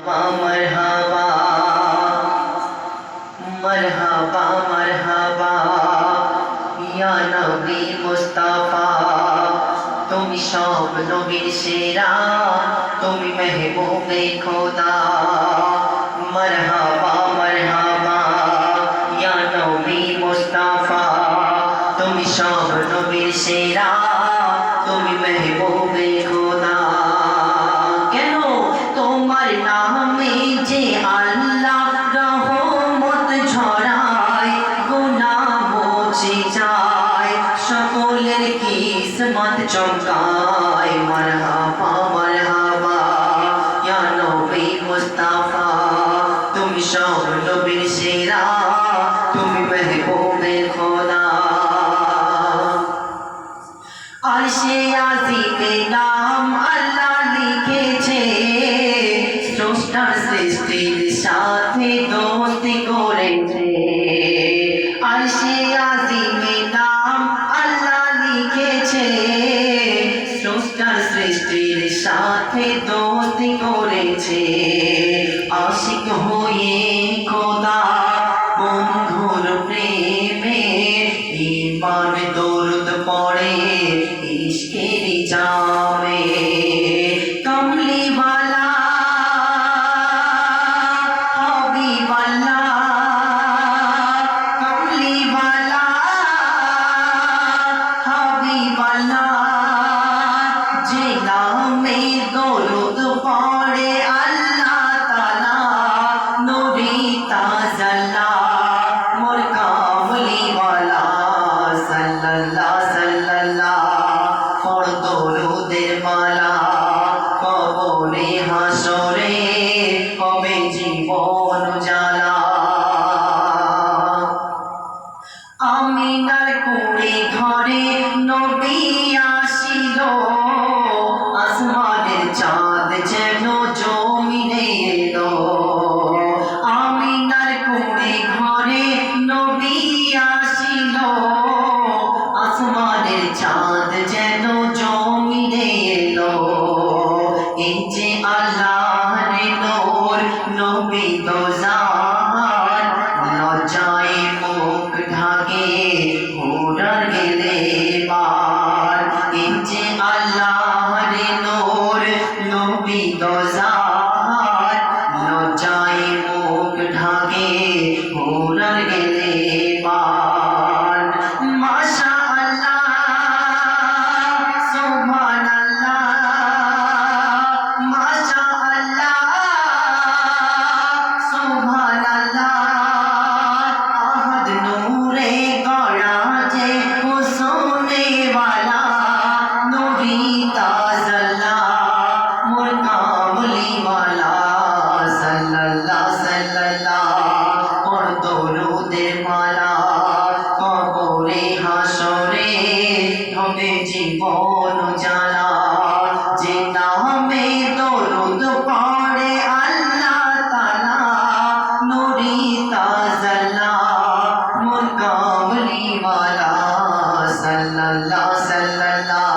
मरहबा मरहबा मरहबा या नबी मुस्तफा तुमी सब नबीर सेरा तुमी महबूबे खुदा मरहबा मरहबा या नबी मुस्तफा तुमी सब नबीर सेरा तुमी महबूबे खुदा কেন তোমার নামে যে আল্লাহ রহমত ঝরায় গুনাহ মুছে যায় সকলের কিসমত চমকায় মারহাবা মারহাবা ইয়া নবী মুস্তাফা তুমি সব নবীর সেরা তুমি মেহবুবে খোদা আরশে আজিমে নাম আল্লাহ লিখেছে স্রষ্টার সৃষ্টির সাথে দোস্তি করেছে আরশে আজিমে নাম আল্লাহ লিখেছে স্রষ্টার সৃষ্টির সাথে দোস্তি করেছে আশিক হয়ে খোদা বন্ধুর প্রেমে ঈমান দরুদ পড়ে ইশকের জামে কমলি वाला हबीबल्लाह कमली वाला हबीबल्लाह जे नामे दरुद पड़े अल्लाह ताला नूरी ताजल्ला मोर कमली वाला सल्लल्लाह सल्लल्लाह পড় দরুদের মালা কবরে হাসরে হবে জীবন জ্বালা আমিনার কুড়ে ঘরে নবী আসিল আসমানের চাঁদ যেন জমিনে এলো আমিনার কুড়ে ঘরে নবী আসিল আসমানের চাঁদ যেন জমিনে এলো এই যে আল্লাহর নূর নবী দোজান লজ্জায় মুখ ঢাকে ঘোড়ার গেলে বার এই যে আল্লাহর নূর নবী দোজান লজ্জায় মুখ ঢাকে ঘোড়ার গেলে বার মাশা জীবন জ্বালা যে নামে দরুদ পড়ে আল্লাহ তাআলা নূরি তাজাল্লা মোর কামলি ওয়ালা সাল্লাল্লাহ সাল্লাল্লাহ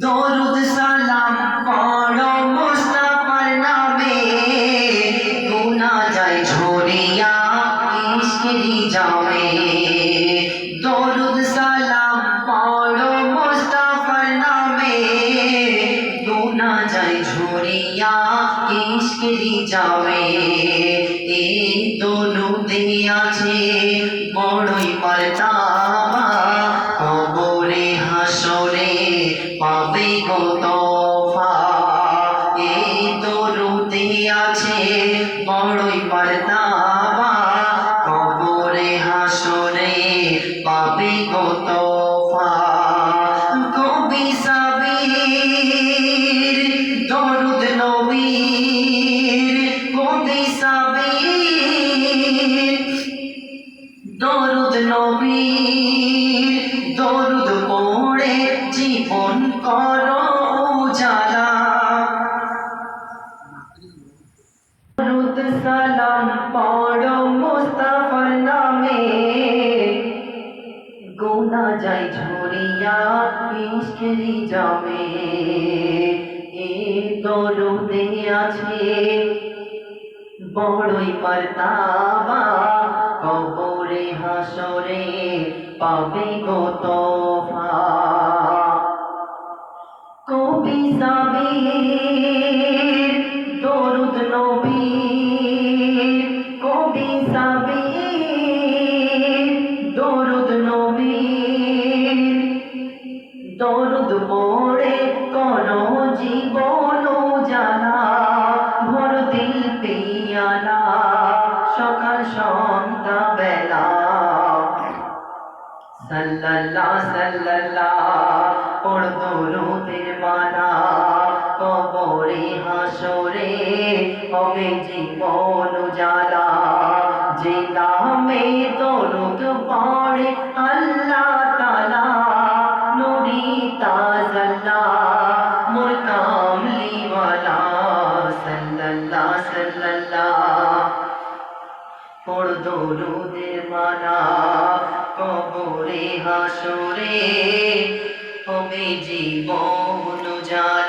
দরুদ সালাম পড়ো মুস্তাফার নামে গুনাহ যায় ঝরিয়া ইশকেরি জামে দরুদ সালাম পড়ো মুস্তাফার নামে গুনাহ যায় ঝরিয়া ইশকেরি জামে এই দরুদে আছে বড়ই মারতাবা কবরে হাসরে পাবে গো তোফা এই দরুদে আছে বড়ই মারতাবা কবরে হাসরে পাবে গো তোফা কবি সাবির দরুদ নবীর কবি সাবির দরুদ নবীর দরুদ পড়ে জীবন করো উজালা দরুদ সালাম পড়ো মুস্তাফার নামে গুনাহ যায় ঝরিয়া ইশকেরি জামে দরুদে আছে বড়ই পারতাবা, কবরে হাসরে পাবে গো তোফা। কবি সাবির দরুদ নবীর, কবি সাবির দরুদ নবীর, দরুদ পড়ে করো জীবন জানা, ভর দিল পিয়ালা সকাল সন্ধ্যা বেলা। সাল্লাল্লাহ সাল্লাল্লাহ পড় দরুদের মালা, কবরে হাসরে হবে জীবন উজালা। যে নামে দরুদ পড়ে আল্লাহ তাআলা, নূরি তাজাল্লা মোর কামলিওয়ালা। সাল্লাল্লাহ সাল্লাল্লাহ পড় দরুদের মালা, কবরে হাসরে হবে জীবন উজালা।